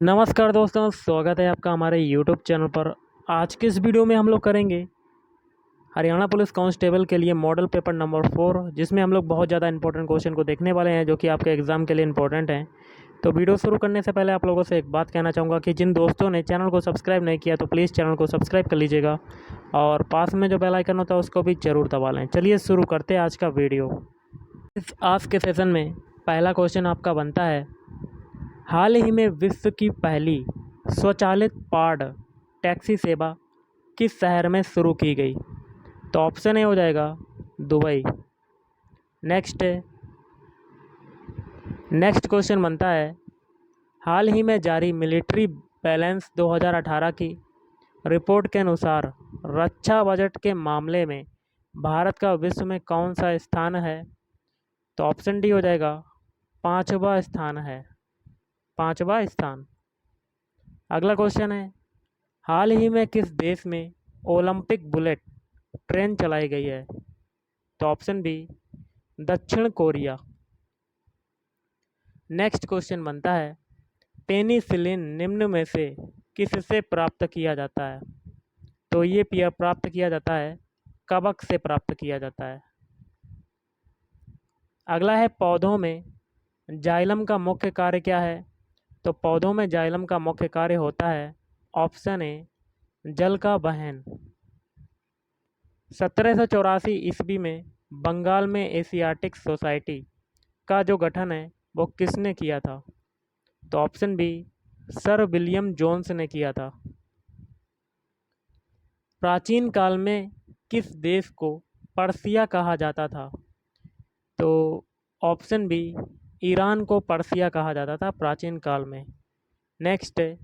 नमस्कार दोस्तों, स्वागत है आपका हमारे YouTube चैनल पर। आज के इस वीडियो में हम लोग करेंगे हरियाणा पुलिस कांस्टेबल के लिए मॉडल पेपर नंबर 4, जिसमें हम लोग बहुत ज़्यादा इंपॉर्टेंट क्वेश्चन को देखने वाले हैं जो कि आपके एग्ज़ाम के लिए इंपॉर्टेंट हैं। तो वीडियो शुरू करने से पहले आप लोगों से एक बात कहना चाहूँगा कि जिन दोस्तों ने चैनल को सब्सक्राइब नहीं किया तो प्लीज़ चैनल को सब्सक्राइब कर लीजिएगा और पास में जो बेल आइकन होता है उसको भी ज़रूर दबा लें। चलिए शुरू करते हैं आज का वीडियो। इस आज के सेशन में पहला क्वेश्चन आपका बनता है, हाल ही में विश्व की पहली स्वचालित पार्ड टैक्सी सेवा किस शहर में शुरू की गई? तो ऑप्शन ए हो जाएगा दुबई। नेक्स्ट क्वेश्चन बनता है, हाल ही में जारी मिलिट्री बैलेंस 2018 की रिपोर्ट के अनुसार रक्षा बजट के मामले में भारत का विश्व में कौन सा स्थान है? तो ऑप्शन डी हो जाएगा पाँचवा स्थान है, पाँचवा स्थान। अगला क्वेश्चन है, हाल ही में किस देश में ओलंपिक बुलेट ट्रेन चलाई गई है? तो ऑप्शन बी दक्षिण कोरिया। नेक्स्ट क्वेश्चन बनता है, पेनिसिलिन निम्न में से किससे प्राप्त किया जाता है? तो ये प्राप्त किया जाता है कवक से प्राप्त किया जाता है। अगला है, पौधों में जाइलम का मुख्य कार्य क्या है? तो पौधों में जाइलम का मुख्य कार्य होता है ऑप्शन ए जल का वहन। 1784 ईस्वी में बंगाल में एशियाटिक सोसाइटी का जो गठन है वो किसने किया था? तो option B sir William Jones ने किया था। प्राचीन काल में किस देश को पर्सिया कहा जाता था? तो ऑप्शन बी ईरान को पर्सिया कहा जाता था प्राचीन काल में। नेक्स्ट है,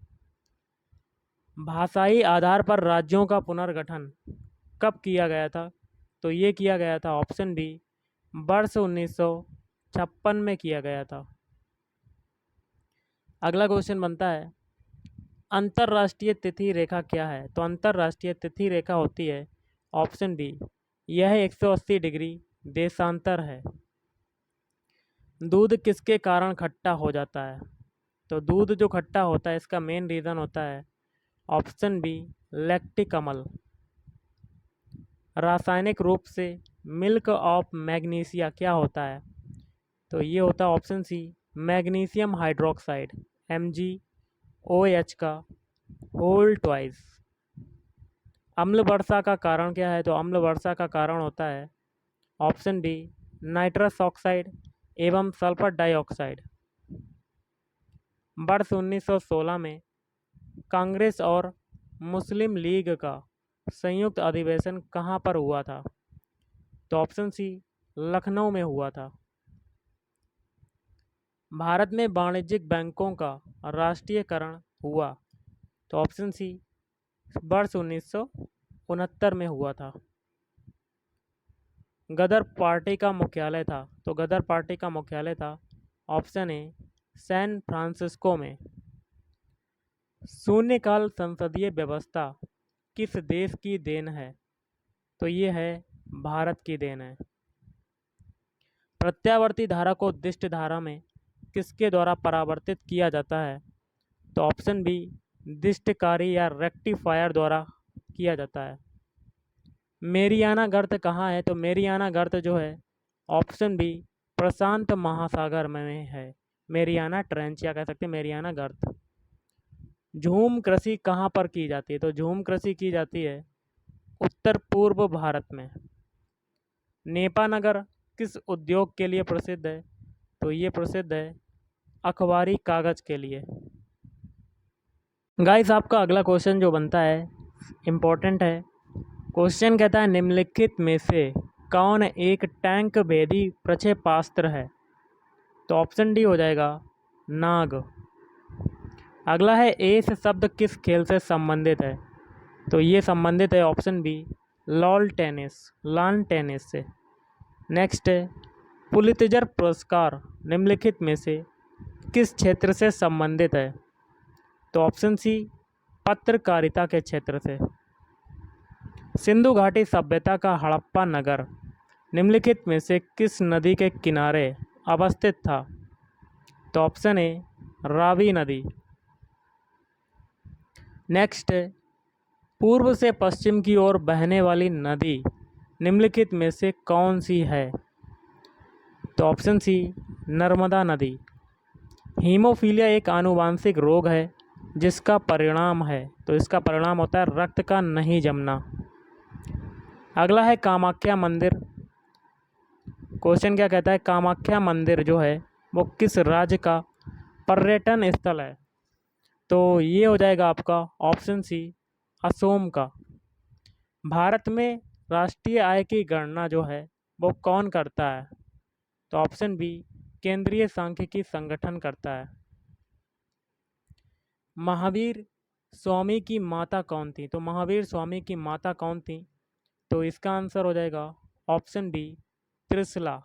भाषाई आधार पर राज्यों का पुनर्गठन कब किया गया था? तो ये किया गया था ऑप्शन बी वर्ष 1956 में किया गया था। अगला क्वेश्चन बनता है, अंतर्राष्ट्रीय तिथि रेखा क्या है? तो अंतर्राष्ट्रीय तिथि रेखा होती है ऑप्शन बी, यह 180 डिग्री देशांतर है। दूध किसके कारण खट्टा हो जाता है? तो दूध जो खट्टा होता है इसका मेन रीज़न होता है ऑप्शन बी लैक्टिक अम्ल। रासायनिक रूप से मिल्क ऑफ मैग्नीशिया क्या होता है? तो ये होता है option C magnesium hydroxide MgOH का होल ट्वाइस। अम्ल वर्षा का कारण क्या है? तो अम्ल वर्षा का कारण होता है ऑप्शन बी नाइट्रस ऑक्साइड एवं सल्फर डाइऑक्साइड। वर्ष 1916 में कांग्रेस और मुस्लिम लीग का संयुक्त अधिवेशन कहाँ पर हुआ था? तो ऑप्शन सी लखनऊ में हुआ था। भारत में वाणिज्यिक बैंकों का राष्ट्रीयकरण हुआ? तो ऑप्शन सी वर्ष 1969 में हुआ था। गदर पार्टी का मुख्यालय था? तो गदर पार्टी का मुख्यालय था ऑप्शन ए सैन फ्रांसिस्को में। शून्यकाल संसदीय व्यवस्था किस देश की देन है? तो ये है भारत की देन है। प्रत्यावर्ती धारा को दिष्ट धारा में किसके द्वारा परावर्तित किया जाता है? तो ऑप्शन बी दिष्टकारी या रेक्टिफायर द्वारा किया जाता है। मेरियाना गर्त कहाँ है? तो मेरियाना गर्त जो है ऑप्शन बी प्रशांत महासागर में है। मेरियाना ट्रेंच या कह सकते हैं मेरियाना गर्त। झूम कृषि कहाँ पर की जाती है? तो झूम कृषि की जाती है उत्तर पूर्व भारत में। नेपानगर किस उद्योग के लिए प्रसिद्ध है? तो ये प्रसिद्ध है अखबारी कागज़ के लिए। गाइस, आपका अगला क्वेश्चन जो बनता है इम्पोर्टेंट है। क्वेश्चन कहता है, निम्नलिखित में से कौन एक टैंक भेदी प्रक्षेपास्त्र है? तो ऑप्शन डी हो जाएगा नाग। अगला है, एस शब्द किस खेल से संबंधित है? तो ये संबंधित है ऑप्शन बी लॉन टेनिस से। नेक्स्ट है, पुलित्जर पुरस्कार निम्नलिखित में से किस क्षेत्र से संबंधित है? तो ऑप्शन सी पत्रकारिता के क्षेत्र से। सिंधु घाटी सभ्यता का हड़प्पा नगर निम्नलिखित में से किस नदी के किनारे अवस्थित था? तो ऑप्शन ए रावी नदी। नेक्स्ट है, पूर्व से पश्चिम की ओर बहने वाली नदी निम्नलिखित में से कौन सी है? तो ऑप्शन सी, नर्मदा नदी। हीमोफीलिया एक आनुवांशिक रोग है जिसका परिणाम है, तो इसका परिणाम होता है रक्त का नहीं जमना। अगला है कामाख्या मंदिर। क्वेश्चन क्या कहता है, कामाख्या मंदिर जो है वो किस राज्य का पर्यटन स्थल है? तो ये हो जाएगा आपका ऑप्शन सी, असोम का। भारत में राष्ट्रीय आय की गणना जो है वो कौन करता है? तो ऑप्शन बी, केंद्रीय सांख्यिकी संगठन करता है। महावीर स्वामी की माता कौन थी? तो महावीर स्वामी की माता कौन थी? तो इसका आंसर हो जाएगा ऑप्शन बी, त्रिशला।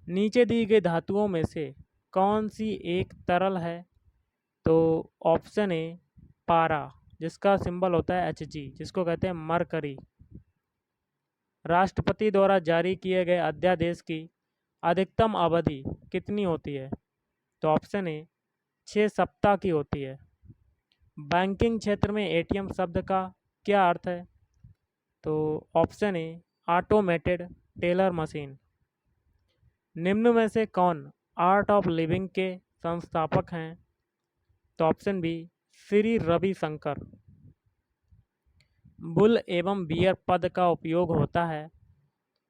नीचे दी गई धातुओं में से कौन सी एक तरल है? तो ऑप्शन ए, पारा, जिसका सिंबल होता है Hg, जिसको कहते हैं मरकरी। राष्ट्रपति द्वारा जारी किए गए अध्यादेश की अधिकतम अवधि कितनी होती है? तो ऑप्शन ए, 6 सप्ताह की होती है। बैंकिंग क्षेत्र में एटीएम शब्द का क्या अर्थ है? तो option A, automated teller machine. निम्न में से कौन आर्ट ऑफ लिविंग के संस्थापक हैं? तो option B, Shri Ravishankar. Bull एवं बियर पद का उपयोग होता है?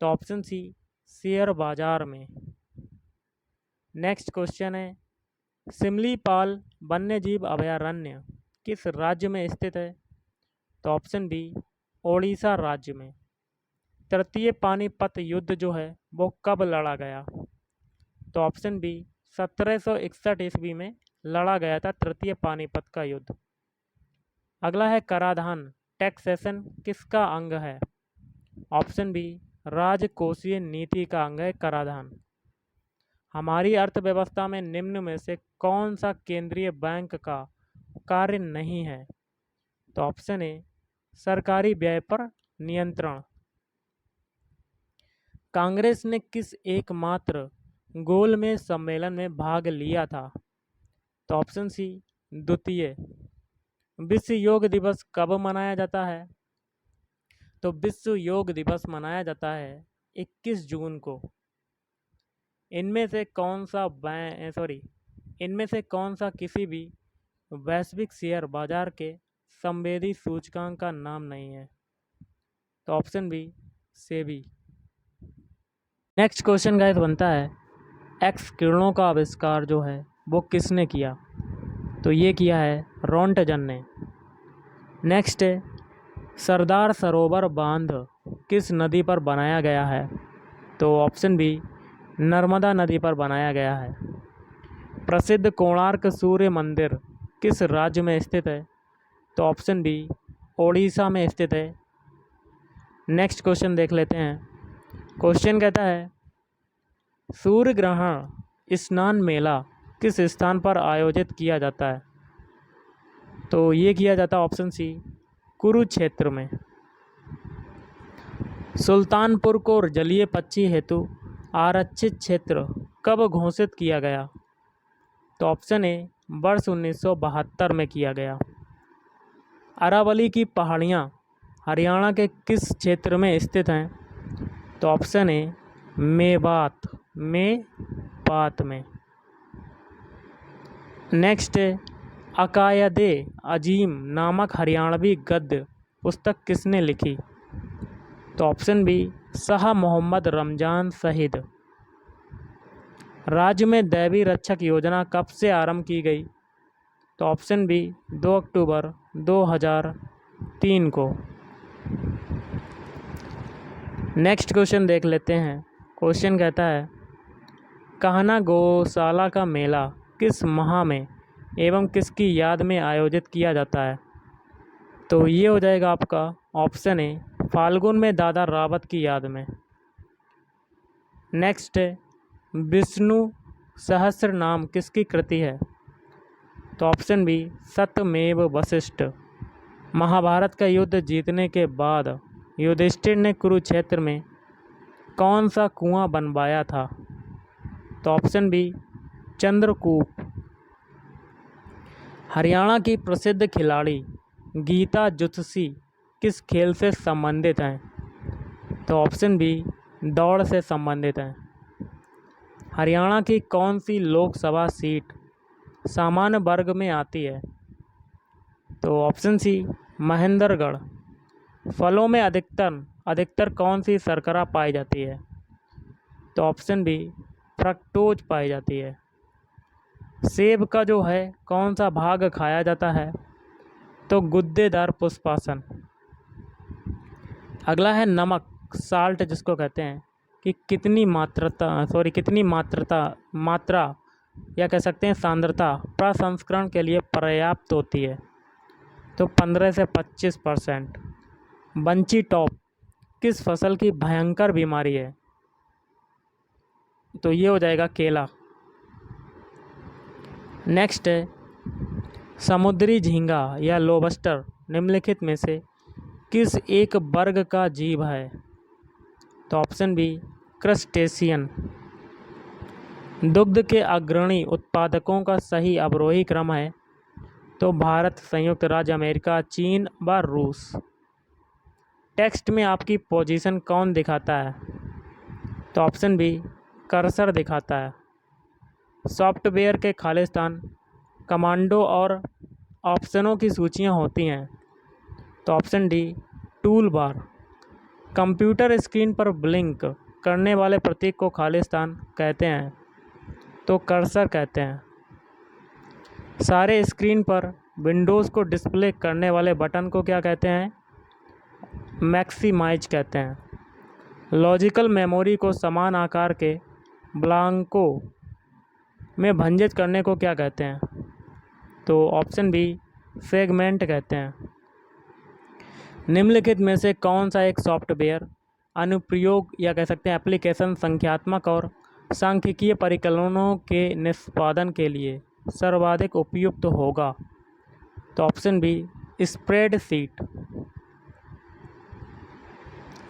तो ऑप्शन सी, शेयर बाजार में। नेक्स्ट क्वेश्चन है, सिमलीपाल वन्यजीव अभयारण्य किस राज्य में स्थित है? तो ऑप्शन बी, ओडिशा राज्य में। तृतीय पानीपत युद्ध जो है वो कब लड़ा गया? तो ऑप्शन बी, 1761 ईस्वी में लड़ा गया था तृतीय पानीपत का युद्ध। अगला है कराधान, टैक्सेशन किसका अंग है? ऑप्शन बी, राजकोषीय नीति का अंग है कराधान। हमारी अर्थव्यवस्था में निम्न में से कौन सा केंद्रीय बैंक का कार्य नहीं है? तो ऑप्शन ए, सरकारी व्यय पर नियंत्रण। कांग्रेस ने किस एकमात्र गोलमेज सम्मेलन में भाग लिया था? तो ऑप्शन सी, द्वितीय। विश्व योग दिवस कब मनाया जाता है? तो विश्व योग दिवस मनाया जाता है 21 जून को। इनमें से कौन सा किसी भी वैश्विक शेयर बाजार के संवेदी सूचकांक का नाम नहीं है? तो option B, SEBI. Next question guys बनता है, एक्स किरणों का आविष्कार जो है वो किसने किया? तो ये किया है रोंटगन ने। नेक्स्ट है, सरदार सरोवर बांध किस नदी पर बनाया गया है? तो ऑप्शन बी, नर्मदा नदी पर बनाया गया है। प्रसिद्ध कोणार्क सूर्य मंदिर किस राज्य में स्थित है? तो ऑप्शन बी, ओडिशा में स्थित है। नेक्स्ट क्वेश्चन देख लेते हैं। क्वेश्चन कहता है, सूर्य ग्रहण स्नान मेला किस स्थान पर आयोजित किया जाता है? तो ये किया जाता है ऑप्शन सी, कुरुक्षेत्र में। सुल्तानपुर को जलीय पक्षी हेतु आरक्षित क्षेत्र कब घोषित किया गया? तो ऑप्शन ए, वर्ष 1972 में किया गया। अरावली की पहाड़ियाँ हरियाणा के किस क्षेत्र में स्थित हैं? तो ऑप्शन ए, मेवात में। नेक्स्ट है, अकायदे अजीम नामक हरियाणवी गद्य पुस्तक किसने लिखी? तो ऑप्शन बी, शाह मोहम्मद रमजान शहीद। राज्य में दैवीय रक्षक योजना कब से आरंभ की गई? तो ऑप्शन बी, 2 अक्टूबर 2003 को। नेक्स्ट क्वेश्चन देख लेते हैं। क्वेश्चन कहता है, कान्हा गौशाला का मेला किस माह में एवं किसकी याद में आयोजित किया जाता है? तो ये हो जाएगा आपका ऑप्शन ए, फाल्गुन में दादा रावत की याद में। नेक्स्ट है, विष्णु सहस्त्र नाम किसकी कृति है? तो ऑप्शन बी, सत्यमेव वशिष्ठ। महाभारत का युद्ध जीतने के बाद युधिष्ठिर ने कुरुक्षेत्र में कौन सा कुआं बनवाया था? तो ऑप्शन बी, चंद्रकूप। हरियाणा की प्रसिद्ध खिलाड़ी गीता जुत्सी किस खेल से संबंधित हैं? तो ऑप्शन बी दौड़ से संबंधित हैं। हरियाणा की कौन सी लोकसभा सीट सामान्य वर्ग में आती है? तो ऑप्शन सी महेंद्रगढ़। फलों में अधिकतर कौन सी शर्करा पाई जाती है? तो ऑप्शन बी फ्रक्टोज पाई जाती है। सेब का जो है कौन सा भाग खाया जाता है? तो गुद्देदार पुष्पासन। अगला है नमक, साल्ट जिसको कहते हैं, कि कितनी मात्रा या कह सकते हैं सांद्रता प्रसंस्करण के लिए पर्याप्त होती है? तो 15 से 25%। बंची टॉप किस फसल की भयंकर बीमारी है? तो ये हो जाएगा केला। नेक्स्ट है समुद्री झींगा या लोबस्टर निम्नलिखित में से किस एक वर्ग का जीव है? तो ऑप्शन बी क्रस्टेशियन। दुग्ध के अग्रणी उत्पादकों का सही अवरोही क्रम है? तो भारत, संयुक्त राज्य अमेरिका, चीन व रूस। टेक्स्ट में आपकी पोजीशन कौन दिखाता है? तो ऑप्शन बी कर्सर दिखाता है। सॉफ्टवेयर के खालिस्तान, कमांडो और ऑप्शनों की सूचियां होती हैं? तो option D tool bar. Computer screen पर ब्लिंक करने वाले प्रतीक को खालिस्तान कहते हैं? तो कर्सर कहते हैं। सारे स्क्रीन पर विंडोज़ को डिस्प्ले करने वाले बटन को क्या कहते हैं? मैक्सिमाइज कहते हैं। लॉजिकल मेमोरी को समान आकार के ब्लॉकों में भंजित करने को क्या कहते हैं? तो ऑप्शन बी सेगमेंट कहते हैं। निम्नलिखित में से कौन सा एक सॉफ्टवेयर अनुप्रयोग या कह सकते हैं एप्लीकेशन संख्यात्मक और सांख्यिकीय परिकल्पनाओं के निष्पादन के लिए सर्वाधिक उपयुक्त होगा? तो ऑप्शन बी स्प्रेडशीट।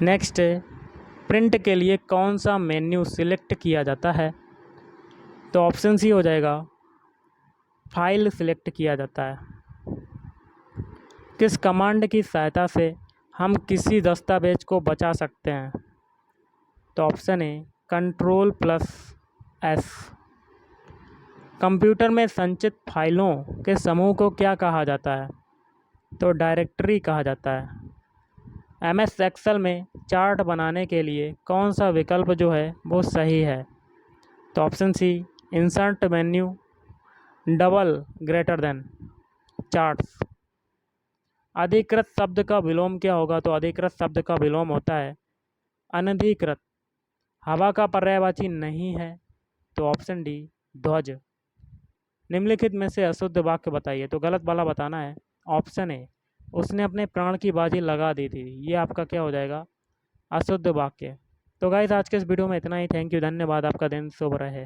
नेक्स्ट है प्रिंट के लिए कौन सा मेन्यू सिलेक्ट किया जाता है? तो ऑप्शन सी हो जाएगा फाइल सिलेक्ट किया जाता है। किस कमांड की सहायता से हम किसी दस्तावेज को बचा सकते हैं? तो ऑप्शन ए Ctrl+S। कंप्यूटर में संचित फाइलों के समूह को क्या कहा जाता है? तो डायरेक्टरी कहा जाता है। MS एक्सेल में चार्ट बनाने के लिए कौन सा विकल्प जो है वो सही है? तो option C insert menu double greater than charts. अधिकृत शब्द का विलोम क्या होगा? तो अधिकृत शब्द का विलोम होता है अनधिकृत। हवा का पर्यायवाची नहीं है? तो ऑप्शन डी ध्वज। निम्नलिखित में से अशुद्ध वाक्य बताइए। तो गलत वाला बताना है। ऑप्शन ए उसने अपने प्राण की बाजी लगा दी थी, ये आपका क्या हो जाएगा? अशुद्ध वाक्य। तो गाइस आज के इस वीडियो में इतना ही। थैंक यू, धन्यवाद। आपका दिन शुभ रहे।